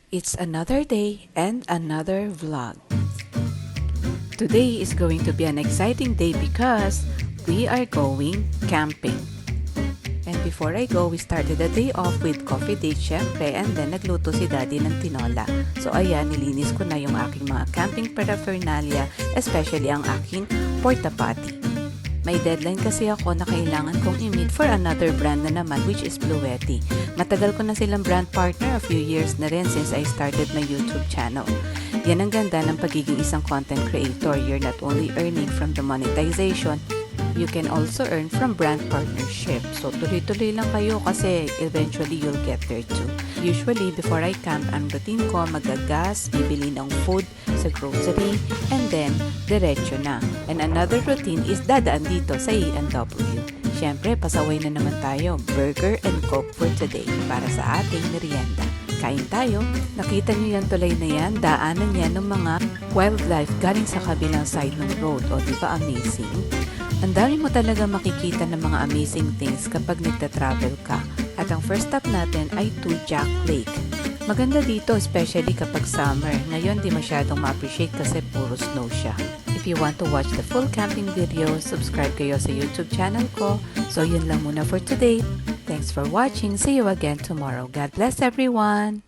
It's another day and another vlog. Today is going to be an exciting day because we are going camping. And before I go, we started the day off with coffee date syempre, and then nagluto si daddy ng tinola. So ayan, nilinis ko na yung aking mga camping paraphernalia, especially ang aking porta potty. May deadline kasi ako na kailangan kong i-meet for another brand na naman, which is Bluetti. Matagal ko na silang brand partner, a few years na rin since I started my YouTube channel. Yan ang ganda ng pagiging isang content creator. You're not only earning from the monetization, you can also earn from brand partnership. So tuloy-tuloy lang kayo kasi eventually you'll get there too. Usually, before I camp, ang routine ko, magagas, bibili ng food sa grocery, and then, diretso na. And another routine is dadaan dito sa A&W. Siyempre, pasaway na naman tayo, burger and coke for today para sa ating merienda. Kain tayo. Nakita niyo yan tulay na yan, daanan yan ng mga wildlife galing sa kabilang side ng road. O, di ba amazing? Ang dami mo talaga makikita ng mga amazing things kapag nagta-travel ka. At ang first stop natin ay Tujac Lake. Maganda dito, especially kapag summer. Ngayon, di masyadong ma-appreciate kasi puro snow siya. If you want to watch the full camping video, subscribe kayo sa YouTube channel ko. So, yun lang muna for today. Thanks for watching. See you again tomorrow. God bless everyone!